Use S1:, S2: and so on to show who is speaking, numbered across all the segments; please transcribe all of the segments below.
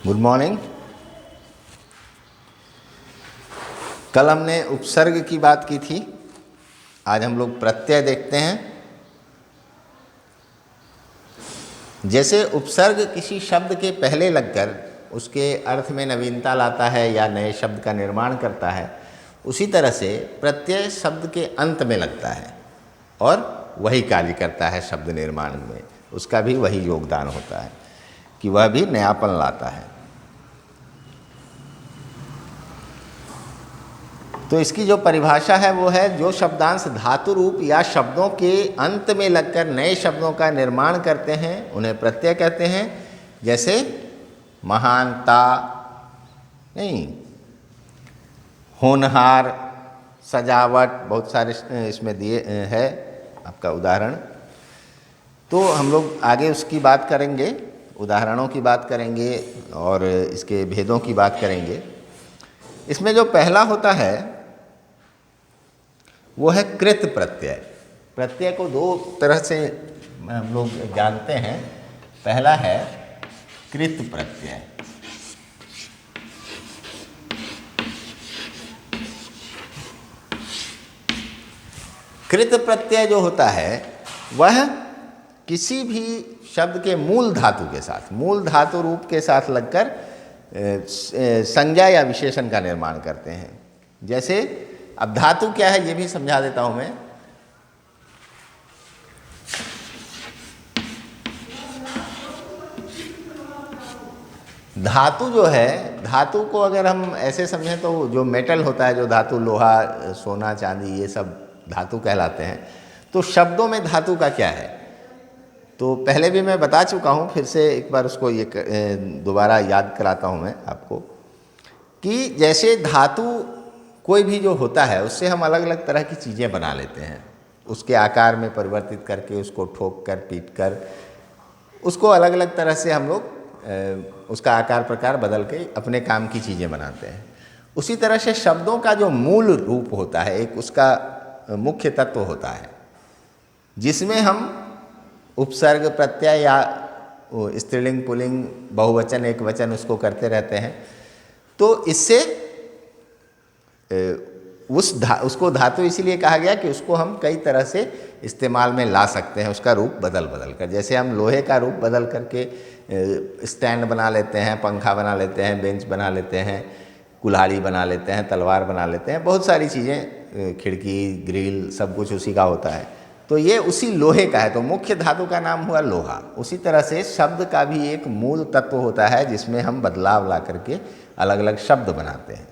S1: Good morning. कल हमने उपसर्ग की बात की थी, आज हम लोग प्रत्यय देखते हैं। जैसे उपसर्ग किसी शब्द के पहले लगकर उसके अर्थ में नवीनता लाता है या नए शब्द का निर्माण करता है, उसी तरह से प्रत्यय शब्द के अंत में लगता है और वही कार्य करता है शब्द निर्माण में। उसका भी वही योगदान होता है कि वह भी नयापन लाता है। तो इसकी जो परिभाषा है वो है, जो शब्दांश धातु रूप या शब्दों के अंत में लगकर नए शब्दों का निर्माण करते हैं उन्हें प्रत्यय कहते हैं। जैसे महानता, नहीं, होनहार, सजावट, बहुत सारे इसमें दिए है आपका उदाहरण। तो हम लोग आगे उसकी बात करेंगे, उदाहरणों की बात करेंगे और इसके भेदों की बात करेंगे। इसमें जो पहला होता है वो है कृत प्रत्यय। प्रत्यय को दो तरह से हम लोग जानते हैं। पहला है कृत प्रत्यय। कृत प्रत्यय जो होता है वह किसी भी शब्द के मूल धातु के साथ, मूल धातु रूप के साथ लगकर संज्ञा या विशेषण का निर्माण करते हैं। जैसे, अब धातु क्या है ये भी समझा देता हूं मैं। धातु जो है, धातु को अगर हम ऐसे समझें तो जो मेटल होता है, जो धातु, लोहा, सोना, चांदी, ये सब धातु कहलाते हैं। तो शब्दों में धातु का क्या है, तो पहले भी मैं बता चुका हूँ, फिर से एक बार उसको ये दोबारा याद कराता हूँ मैं आपको कि जैसे धातु कोई भी जो होता है उससे हम अलग अलग तरह की चीज़ें बना लेते हैं। उसके आकार में परिवर्तित करके, उसको ठोक कर, पीट कर, उसको अलग अलग तरह से हम लोग उसका आकार प्रकार बदल के अपने काम की चीज़ें बनाते हैं। उसी तरह से शब्दों का जो मूल रूप होता है, एक उसका मुख्य तत्व होता है जिसमें हम उपसर्ग, प्रत्यय या स्त्रीलिंग, पुल्लिंग, बहुवचन, एक वचन उसको करते रहते हैं। तो इससे उसको धातु इसीलिए कहा गया कि उसको हम कई तरह से इस्तेमाल में ला सकते हैं, उसका रूप बदल बदल कर। जैसे हम लोहे का रूप बदल करके स्टैंड बना लेते हैं, पंखा बना लेते हैं, बेंच बना लेते हैं, कुल्हाड़ी बना लेते हैं, तलवार बना लेते हैं, बहुत सारी चीज़ें, खिड़की, ग्रिल, सब कुछ उसी का होता है। तो ये उसी लोहे का है, तो मुख्य धातु का नाम हुआ लोहा। उसी तरह से शब्द का भी एक मूल तत्व होता है जिसमें हम बदलाव ला करके अलग अलग शब्द बनाते हैं।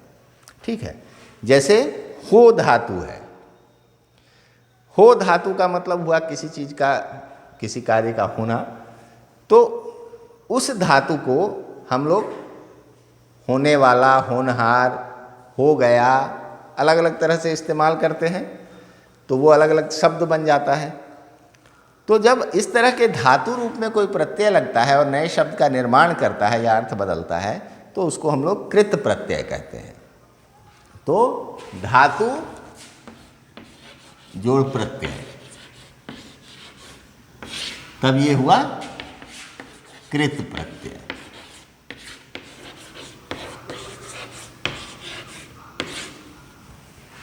S1: ठीक है। जैसे हो धातु है, हो धातु का मतलब हुआ किसी चीज़ का, किसी कार्य का होना। तो उस धातु को हम लोग होने वाला, होनहार, हो गया, अलग अलग तरह से इस्तेमाल करते हैं, तो वो अलग अलग शब्द बन जाता है। तो जब इस तरह के धातु रूप में कोई प्रत्यय लगता है और नए शब्द का निर्माण करता है या अर्थ बदलता है, तो उसको हम लोग कृत प्रत्यय कहते हैं। तो धातु जोड़ प्रत्यय, तब ये हुआ कृत प्रत्यय।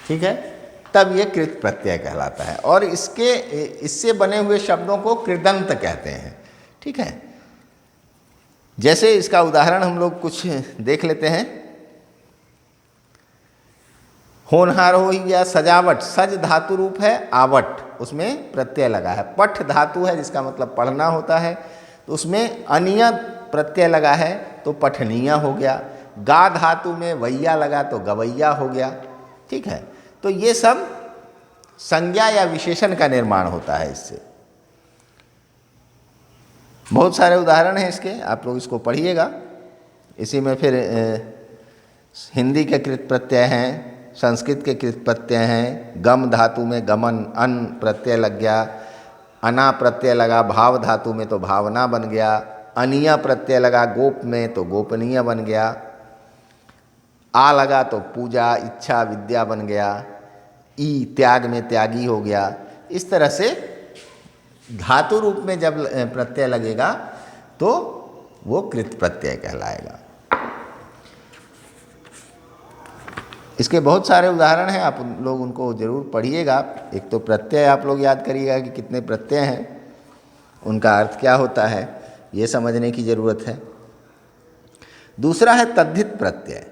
S1: ठीक है, तब ये कृत प्रत्यय कहलाता है। और इससे बने हुए शब्दों को कृदंत कहते हैं। ठीक है। जैसे इसका उदाहरण हम लोग कुछ देख लेते हैं। होनहार हो गया, सजावट, सज धातु रूप है, आवट, उसमें प्रत्यय लगा है। पठ धातु है जिसका मतलब पढ़ना होता है, तो उसमें अनिय प्रत्यय लगा है, तो पठनीय हो गया। गा धातु में वैया लगा तो गवैया हो गया। ठीक है। तो ये सब संज्ञा या विशेषण का निर्माण होता है इससे। बहुत सारे उदाहरण हैं इसके, आप लोग इसको पढ़िएगा। इसी में फिर हिंदी के कृत प्रत्यय हैं, संस्कृत के कृत प्रत्यय हैं। गम धातु में गमन, अन प्रत्यय लग गया, अना प्रत्यय लगा भाव धातु में तो भावना बन गया। अनिया प्रत्यय लगा गोप में तो गोपनीय बन गया। आ लगा तो पूजा, इच्छा, विद्या बन गया। ई त्याग में त्यागी हो गया। इस तरह से धातु रूप में जब प्रत्यय लगेगा तो वो कृत प्रत्यय कहलाएगा। इसके बहुत सारे उदाहरण हैं, आप लोग उनको जरूर पढ़िएगा। एक तो प्रत्यय आप लोग याद करिएगा कि कितने प्रत्यय हैं, उनका अर्थ क्या होता है, ये समझने की ज़रूरत है। दूसरा है तद्धित प्रत्यय।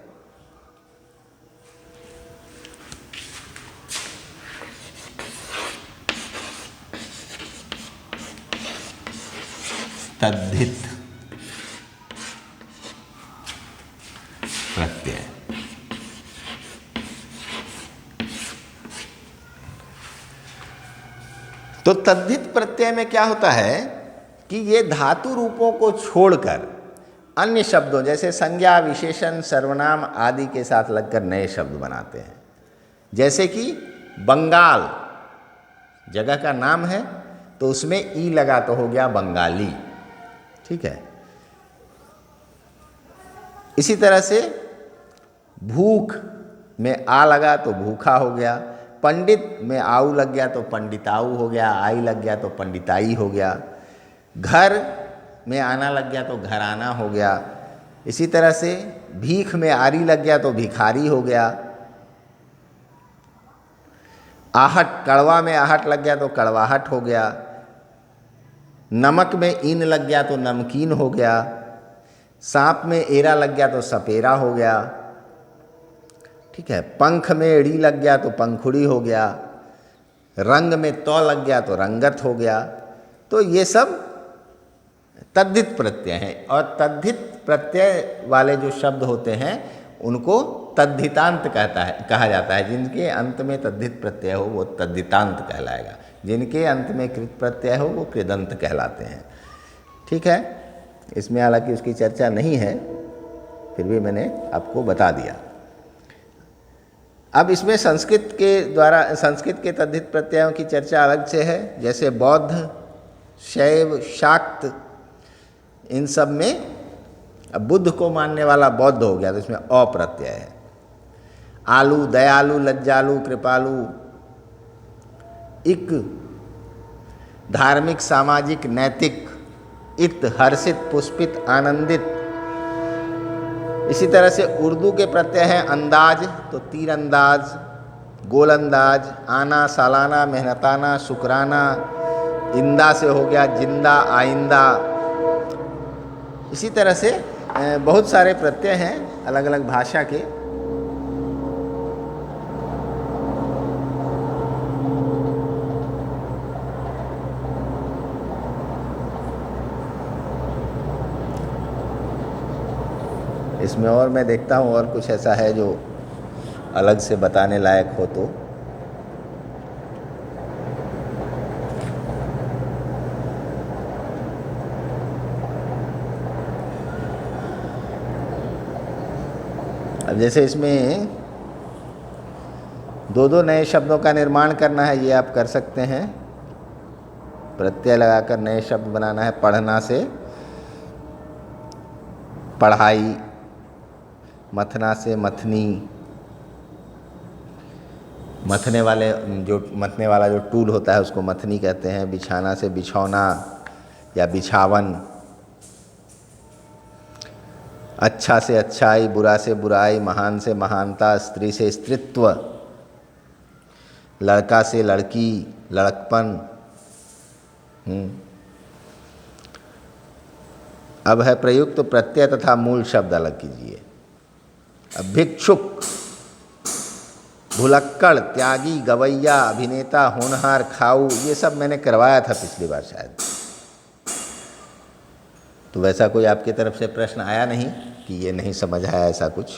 S1: तद्धित प्रत्यय तो तद्धित प्रत्यय में क्या होता है कि ये धातु रूपों को छोड़कर अन्य शब्दों जैसे संज्ञा, विशेषण, सर्वनाम आदि के साथ लगकर नए शब्द बनाते हैं। जैसे कि बंगाल जगह का नाम है तो उसमें ई लगा तो हो गया बंगाली, ठीक है। इसी तरह से भूख में आ लगा तो भूखा हो गया, पंडित में आऊ लग गया तो पंडिताऊ हो गया, आई लग गया तो पंडिताई हो गया, घर में आना लग गया तो घराना हो गया। इसी तरह से भीख में आरी लग गया तो भिखारी हो गया, आहट कड़वा में आहट लग गया तो कड़वाहट हो गया, नमक में ईन लग गया तो नमकीन हो गया, सांप में एरा लग गया तो सपेरा हो गया, ठीक है। पंख में ड़ी लग गया तो पंखुड़ी हो गया, रंग में तौ लग गया तो रंगत हो गया। तो ये सब तद्धित प्रत्यय हैं, और तद्धित प्रत्यय वाले जो शब्द होते हैं उनको तद्धितांत कहा जाता है। जिनके अंत में तद्धित प्रत्यय हो वो तद्धितांत कहलाएगा, जिनके अंत में कृत प्रत्यय हो वो कृदंत कहलाते हैं, ठीक है। इसमें हालांकि उसकी चर्चा नहीं है, फिर भी मैंने आपको बता दिया। अब इसमें संस्कृत के तद्धित प्रत्ययों की चर्चा अलग से है। जैसे बौद्ध, शैव, शाक्त, इन सब में अब बुद्ध को मानने वाला बौद्ध हो गया तो इसमें अ प्रत्यय है। आलू, दयालु, लज्जालु, कृपालु, इक, धार्मिक, सामाजिक, नैतिक, इत, हर्षित, पुष्पित, आनंदित। इसी तरह से उर्दू के प्रत्यय हैं अंदाज तो तीरंदाज, गोलंदाज, आना, सालाना, मेहनताना, शुक्राना। इंदा से हो गया जिंदा, आइंदा। इसी तरह से बहुत सारे प्रत्यय हैं अलग अलग भाषा के। इसमें और मैं देखता हूँ और कुछ ऐसा है जो अलग से बताने लायक हो तो। अब जैसे इसमें दो दो नए शब्दों का निर्माण करना है, ये आप कर सकते हैं। प्रत्यय लगाकर नए शब्द बनाना है। पढ़ना से पढ़ाई, मथना से मथनी, मथने वाला जो टूल होता है उसको मथनी कहते हैं। बिछाना से बिछौना या बिछावन। अच्छा से अच्छाई, बुरा से बुराई, महान से महानता, स्त्री से स्त्रीत्व, लड़का से लड़की, लड़कपन। अब है प्रयुक्त प्रत्यय तथा मूल शब्द अलग कीजिए। अब भिक्षुक, भुलक्कड़, त्यागी, गवैया, अभिनेता, होनहार, खाऊ, ये सब मैंने करवाया था पिछली बार शायद, तो वैसा कोई आपकी तरफ से प्रश्न आया नहीं कि ये नहीं समझ आया ऐसा कुछ।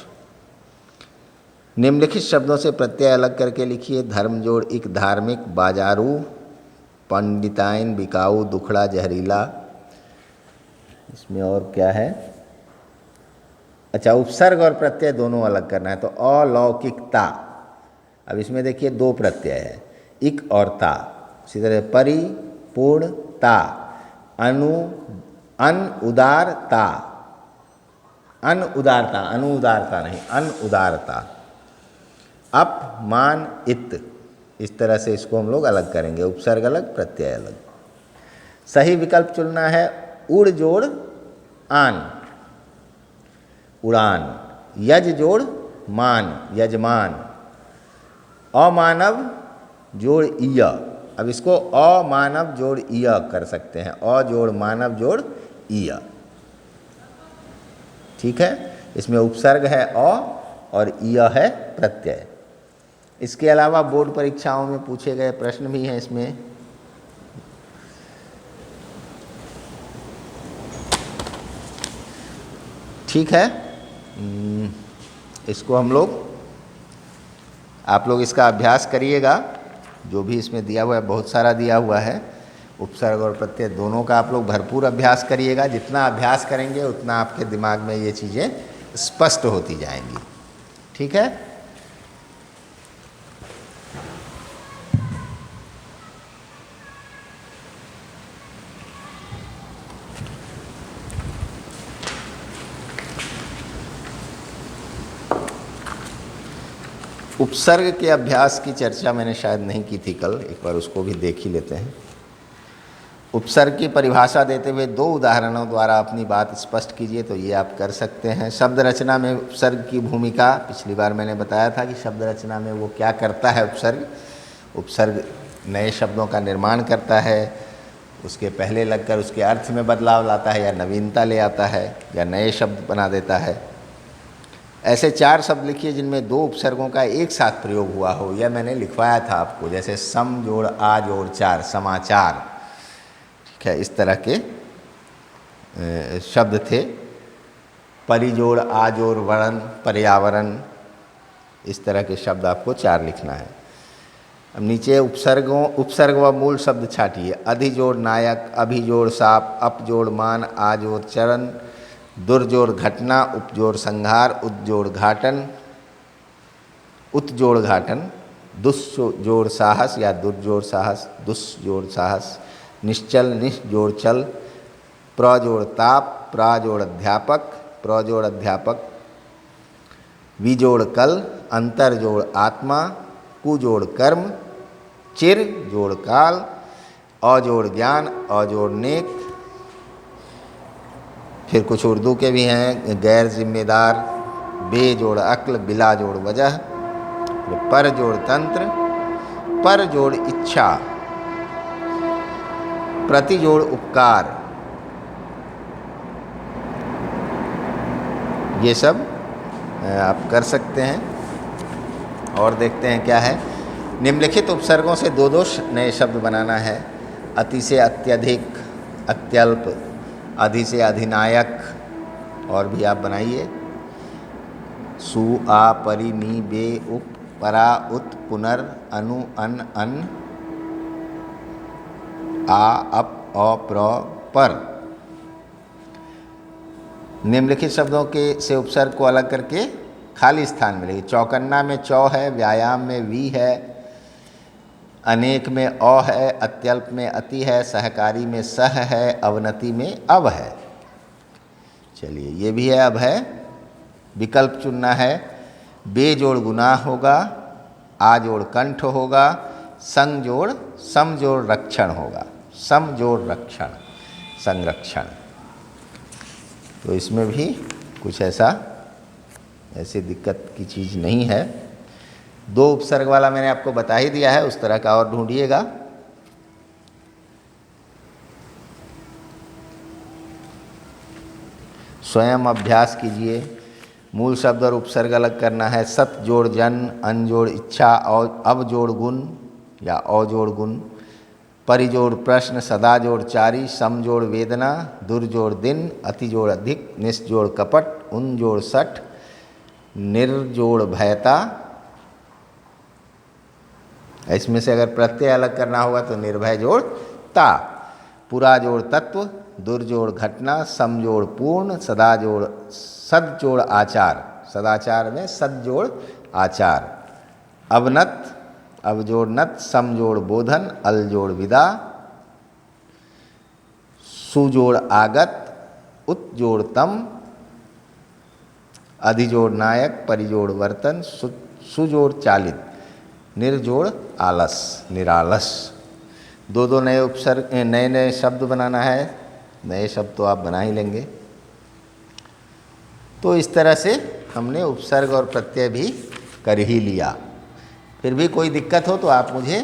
S1: निम्नलिखित शब्दों से प्रत्यय अलग करके लिखिए। धर्म जोड़ इक, धार्मिक, बाजारू, पंडिताइन, बिकाऊ, दुखड़ा, जहरीला। इसमें और क्या है? अच्छा, उपसर्ग और प्रत्यय दोनों अलग करना है तो अलौकिकता। अब इसमें देखिए दो प्रत्यय है, इक और ता। इसी तरह परिपूर्णता, अनुदारता, अनुदारता, अनुदारता नहीं, अनुदारता। अपमानित, इस तरह से इसको हम लोग अलग करेंगे। उपसर्ग अलग, प्रत्यय अलग। सही विकल्प चुनना है उड़ जोड़ आन, उड़ान। यज जोड़ मान, यजमान। अमानव जोड़ ईय, अब इसको अमानव जोड़ ईय कर सकते हैं, अ जोड़ मानव जोड़ ईय। ठीक है, इसमें उपसर्ग है अ और ईय है प्रत्यय। इसके अलावा बोर्ड परीक्षाओं में पूछे गए प्रश्न भी हैं इसमें। ठीक है, इसको हम लोग, आप लोग इसका अभ्यास करिएगा। जो भी इसमें दिया हुआ है, बहुत सारा दिया हुआ है, उपसर्ग और प्रत्यय दोनों का आप लोग भरपूर अभ्यास करिएगा। जितना अभ्यास करेंगे उतना आपके दिमाग में ये चीज़ें स्पष्ट होती जाएंगी। ठीक है, उपसर्ग के अभ्यास की चर्चा मैंने शायद नहीं की थी कल, एक बार उसको भी देख ही लेते हैं। उपसर्ग की परिभाषा देते हुए 2 उदाहरणों द्वारा अपनी बात स्पष्ट कीजिए, तो ये आप कर सकते हैं। शब्द रचना में उपसर्ग की भूमिका, पिछली बार मैंने बताया था कि शब्द रचना में वो क्या करता है। उपसर्ग नए शब्दों का निर्माण करता है, उसके पहले लगकर उसके अर्थ में बदलाव लाता है, या नवीनता ले आता है, या नए शब्द बना देता है। ऐसे 4 शब्द लिखिए जिनमें 2 उपसर्गों का एक साथ प्रयोग हुआ हो। यह मैंने लिखवाया था आपको, जैसे सम जोड़ आ जोड़ चार, समाचार। ठीक है, इस तरह के शब्द थे। परिजोड़ आ जोड़ वरण, पर्यावरण, इस तरह के शब्द आपको 4 लिखना है। अब नीचे उपसर्ग व मूल शब्द छाटिए। अधिजोड़ नायक, अभिजोड़ साप, अपजोड़ मान, आजोड़ चरण, दुर्जोड़ घटना, उपजोड़ संहार, उत्जोड़ घाटन, उत्जोड़ घाटन, दुस्जोड़ साहस या दुर्जोड़ साहस, दुस्जोड़ साहस, निश्चल, निश्जोड़ चल, प्रजोड़ ताप, प्राजोड़ अध्यापक, प्रजोड़ अध्यापक, विजोड़ कल, अंतरजोड़ आत्मा, कुजोड़ कर्म, चिर जोड़ काल, अजोड़ ज्ञान, अजोड़ नेक। फिर कुछ उर्दू के भी हैं, गैर जिम्मेदार, बेजोड़ अक्ल, बिला जोड़ वजह, पर जोड़ तंत्र, पर जोड़ इच्छा, प्रति जोड़ उपकार। ये सब आप कर सकते हैं। और देखते हैं क्या है। निम्नलिखित उपसर्गों से 2-2 नए शब्द बनाना है। अति से अत्यधिक, अत्यल्प, अधि से अधिनायक, और भी आप बनाइए। सु, आ, परि, नी, बे, उप, परा, उत, पुनर, अनु, अन, अन, आ, अप, अ, प्र, पर। निम्नलिखित शब्दों के से उपसर्ग को अलग करके खाली स्थान मिलेगी। चौकन्ना में चौ है, व्यायाम में वी है, अनेक में अ है, अत्यल्प में अति है, सहकारी में सह है, अवनति में अब है। चलिए, ये भी है, अब है। विकल्प चुनना है। बे जोड़ गुनाह होगा, आ जोड़ कंठ होगा, संग जोड़ सम जोड़ रक्षण होगा, सम जोड़ रक्षण, संरक्षण। तो इसमें भी कुछ ऐसी दिक्कत की चीज़ नहीं है। 2 उपसर्ग वाला मैंने आपको बता ही दिया है, उस तरह का और ढूंढिएगा। स्वयं अभ्यास कीजिए। मूल शब्द और उपसर्ग अलग करना है। सत जोड़ जन, अन जोड़ इच्छा, और अब जोड़ गुण या अ जोड़ गुण, परिजोड़ प्रश्न, सदा जोड़ चारी, सम जोड़ वेदना, दुर्जोड़ दिन, अति जोड़ अधिक, निस्जोड़ कपट, उन जोड़ सठ, निर्जोड़ भयता। इसमें से अगर प्रत्यय अलग करना होगा तो निर्भय जोड़ ता, पुरा जोड़ तत्व, दुर्जोड़ घटना, सम जोड़ पूर्ण, सदा जोड़ सद जोड़ आचार, सदाचार में सद जोड़ आचार, अवनत, अब जोड़ नत, सम जोड़ बोधन, अल जोड़ विदा, सुजोड़ आगत, उत जोड़ तम, अधिजोड़ नायक, परिजोड़ वर्तन, सुजोड़ चालित, निर्जोड़ आलस, निरालस। 2-2 नए उपसर्ग, नए शब्द बनाना है। नए शब्द तो आप बना ही लेंगे। तो इस तरह से हमने उपसर्ग और प्रत्यय भी कर ही लिया। फिर भी कोई दिक्कत हो तो आप मुझे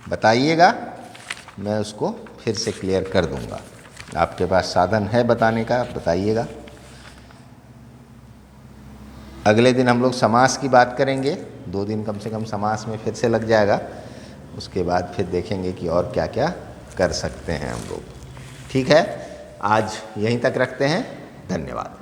S1: बताइएगा, मैं उसको फिर से क्लियर कर दूंगा। आपके पास साधन है बताने का, बताइएगा। अगले दिन हम लोग समास की बात करेंगे, 2 दिन कम से कम समास में फिर से लग जाएगा। उसके बाद फिर देखेंगे कि और क्या क्या कर सकते हैं हम लोग। ठीक है, आज यहीं तक रखते हैं। धन्यवाद।